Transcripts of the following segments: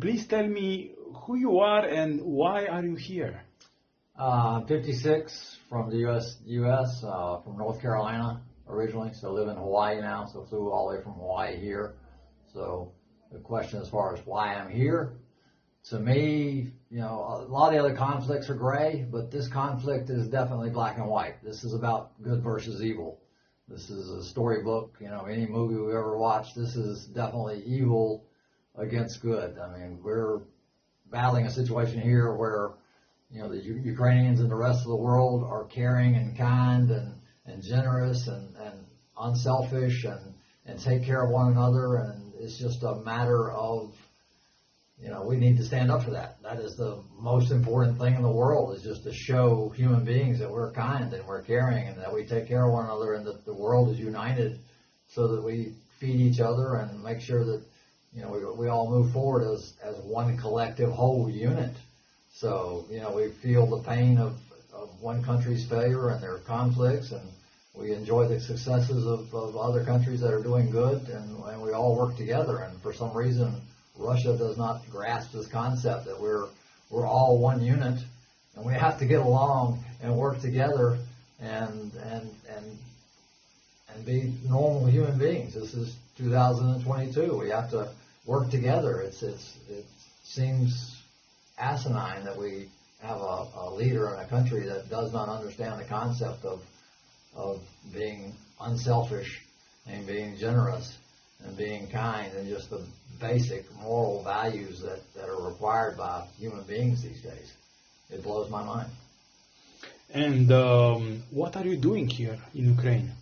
please tell me who you are and why are you here? I'm 56 from the U.S., from North Carolina originally, so live in Hawaii now, so flew all the way from Hawaii here. So the question as far as why I'm here, to me, you know, a lot of the other conflicts are gray, but this conflict is definitely black and white. This is about good versus evil. This is a storybook, you know, any movie we've ever watched, this is definitely evil against good. I mean, we're battling a situation here where, you know, the Ukrainians and the rest of the world are caring and kind and generous and unselfish and take care of one another, and it's just a matter of, you know, we need to stand up for that. That is the most important thing in the world, is just to show human beings that we're kind and we're caring and that we take care of one another and that the world is united so that we feed each other and make sure that, you know, we all move forward as one collective whole unit. So, you know, we feel the pain of one country's failure and their conflicts, and we enjoy the successes of other countries that are doing good, and we all work together. And for some reason, Russia does not grasp this concept that we're all one unit, and we have to get along and work together and be normal human beings. This is 2022. We have to work together. It seems asinine that we have a leader in a country that does not understand the concept of being unselfish and being generous and being kind and just the basic moral values that are required by human beings these days. It blows my mind. And what are you doing here in Ukraine?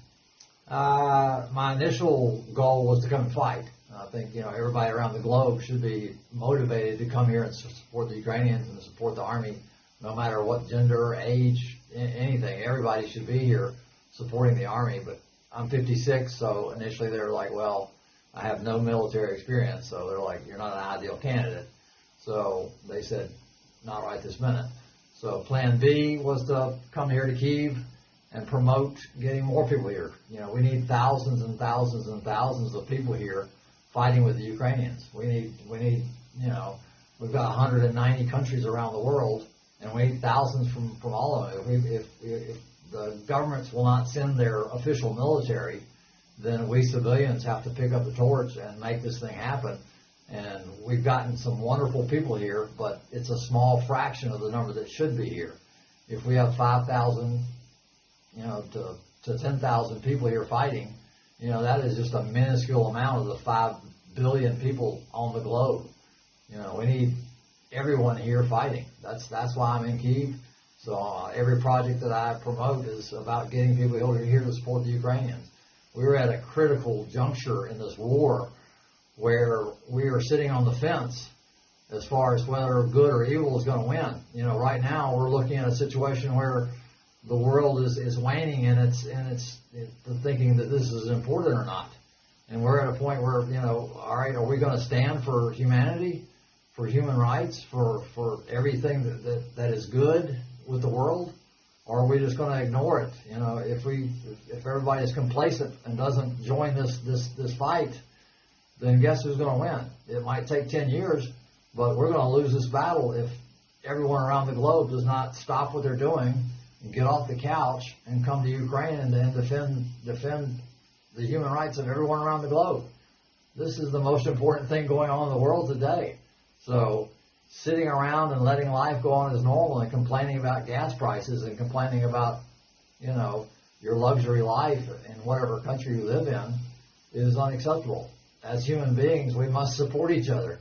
My initial goal was to come and fight. I think, you know, everybody around the globe should be motivated to come here and support the Ukrainians and support the army, no matter what gender, age, anything. Everybody should be here supporting the army. But I'm 56, so initially they were like, well, I have no military experience, so they're like, you're not an ideal candidate. So they said, not right this minute. So plan B was to come here to Kyiv and promote getting more people here. You know, we need thousands and thousands and thousands of people here fighting with the Ukrainians. We need, you know, we've got 190 countries around the world, and we need thousands from all of them. If the governments will not send their official military, then we civilians have to pick up the torch and make this thing happen. And we've gotten some wonderful people here, but it's a small fraction of the number that should be here. If we have 5,000, you know, to 10,000 people here fighting, you know, that is just a minuscule amount of the 5 billion people on the globe. You know, we need everyone here fighting. That's why I'm in Kyiv. So every project that I promote is about getting people here to support the Ukrainians. We were at a critical juncture in this war where we are sitting on the fence as far as whether good or evil is going to win. You know, right now we're looking at a situation where the world is waning and it's thinking that this is important or not. And we're at a point where, you know, all right, are we going to stand for humanity, for human rights, for everything that is good with the world? Or are we just going to ignore it? You know, if everybody is complacent and doesn't join this fight, then guess who's going to win? It might take 10 years, but we're going to lose this battle if everyone around the globe does not stop what they're doing and get off the couch and come to Ukraine and then defend the human rights of everyone around the globe. This is the most important thing going on in the world today. So sitting around and letting life go on as normal and complaining about gas prices and complaining about, you know, your luxury life in whatever country you live in is unacceptable. As human beings, we must support each other.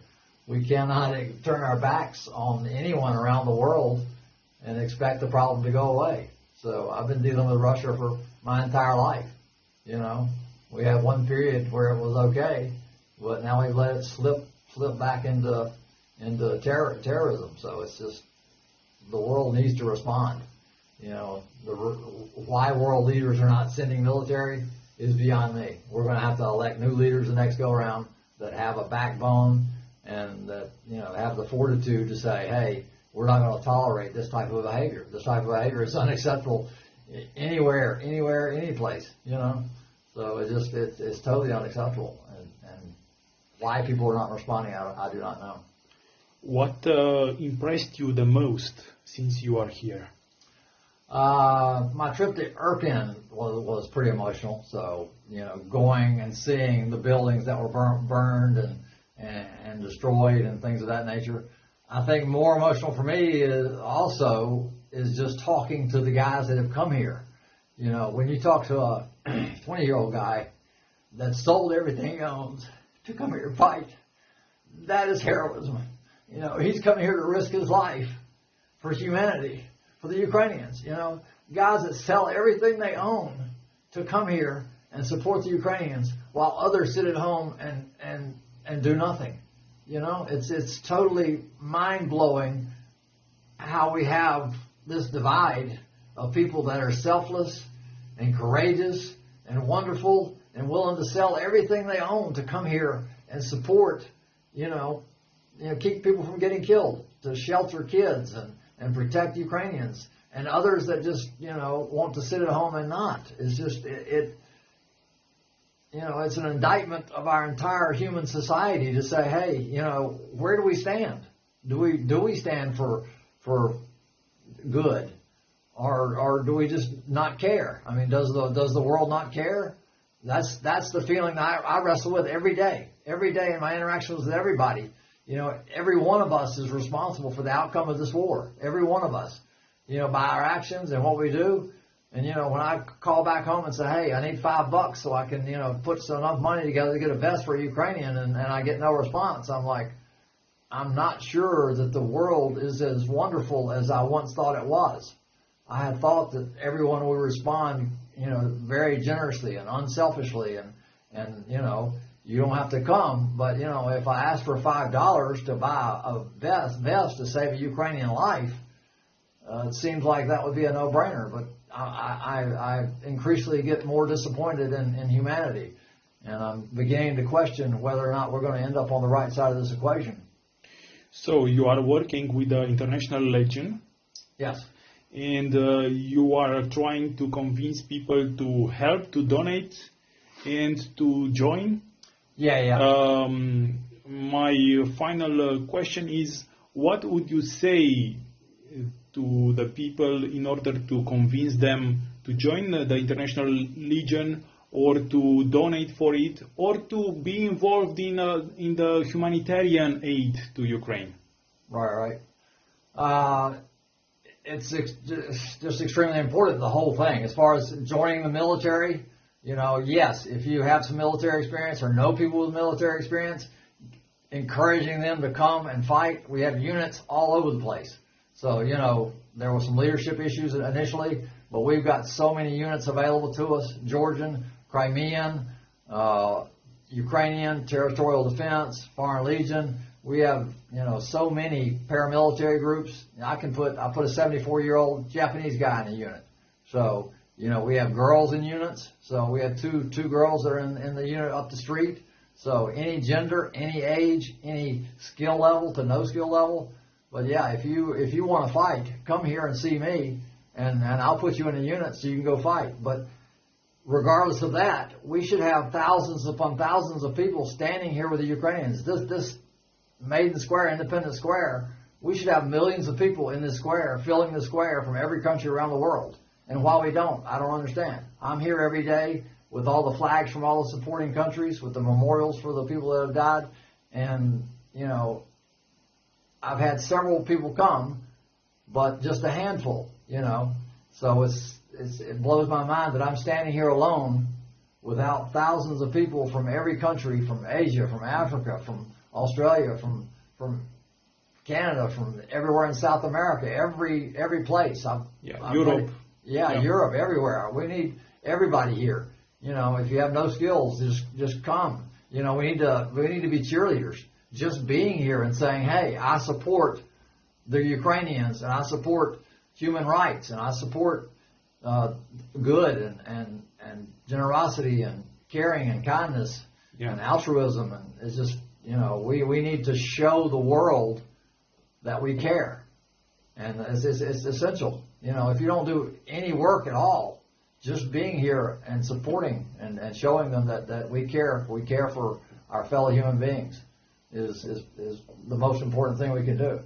We cannot turn our backs on anyone around the world and expect the problem to go away. So I've been dealing with Russia for my entire life. You know, we had one period where it was okay, but now we've let it slip back into terrorism. So it's just, the world needs to respond. You know, why world leaders are not sending military is beyond me. We're going to have to elect new leaders the next go around that have a backbone and that, you know, have the fortitude to say, hey, we're not going to tolerate this type of behavior. This type of behavior is unacceptable anywhere, any place, you know. So it's totally unacceptable. And why people are not responding, I do not know. What impressed you the most since you are here? My trip to Irpin was pretty emotional. So, going and seeing the buildings that were burned and destroyed and things of that nature. I think more emotional for me is just talking to the guys that have come here. When you talk to a 20-year-old guy that sold everything he owns to come here to fight, that is heroism. He's coming here to risk his life for humanity, for the Ukrainians. Guys that sell everything they own to come here and support the Ukrainians while others sit at home and do nothing. It's totally mind-blowing how we have this divide of people that are selfless and courageous and wonderful and willing to sell everything they own to come here and support, keep people from getting killed, to shelter kids and protect Ukrainians, and others that just, want to sit at home and not. It's just, it's an indictment of our entire human society to say, hey, where do we stand? Do we stand for good? Or do we just not care? I mean, does the world not care? That's the feeling that I wrestle with every day. Every day in my interactions with everybody. Every one of us is responsible for the outcome of this war. Every one of us. By our actions and what we do. And, when I call back home and say, hey, I need $5 so I can, put enough money together to get a vest for a Ukrainian, and I get no response, I'm like, I'm not sure that the world is as wonderful as I once thought it was. I had thought that everyone would respond, very generously and unselfishly, and you don't have to come, but, if I ask for $5 to buy a vest to save a Ukrainian life, it seems like that would be a no-brainer, but I increasingly get more disappointed in humanity, and I'm beginning to question whether or not we're going to end up on the right side of this equation. So you are working with the International Legion? Yes. And you are trying to convince people to help, to donate, and to join? Yeah. My final question is, what would you say to the people in order to convince them to join the International Legion, or to donate for it, or to be involved in the humanitarian aid to Ukraine? Right. It's just extremely important, the whole thing. As far as joining the military, yes, if you have some military experience or know people with military experience, encouraging them to come and fight. We have units all over the place. So, there were some leadership issues initially, but we've got so many units available to us: Georgian, Crimean, Ukrainian, Territorial Defense, Foreign Legion. We have, so many paramilitary groups. I put a 74-year-old Japanese guy in a unit. So, we have girls in units. So we have two girls that are in the unit up the street. So any gender, any age, any skill level to no skill level. But yeah, if you want to fight, come here and see me, and I'll put you in a unit so you can go fight. But regardless of that, we should have thousands upon thousands of people standing here with the Ukrainians. This Maiden Square, Independence Square, we should have millions of people in this square, filling the square from every country around the world. And while we don't, I don't understand. I'm here every day with all the flags from all the supporting countries, with the memorials for the people that have died. And, I've had several people come, but just a handful, So it blows my mind that I'm standing here alone without thousands of people from every country, from Asia, from Africa, from Australia, from Canada, from everywhere in South America, every place. Europe. Europe, everywhere. We need everybody here. If you have no skills, just come. We need to be cheerleaders. Just being here and saying, hey, I support the Ukrainians, and I support human rights, and I support good and generosity and caring and kindness and altruism, and it's just we need to show the world that we care, and it's essential. If you don't do any work at all, just being here and supporting and showing them that we care for our fellow human beings is the most important thing we can do.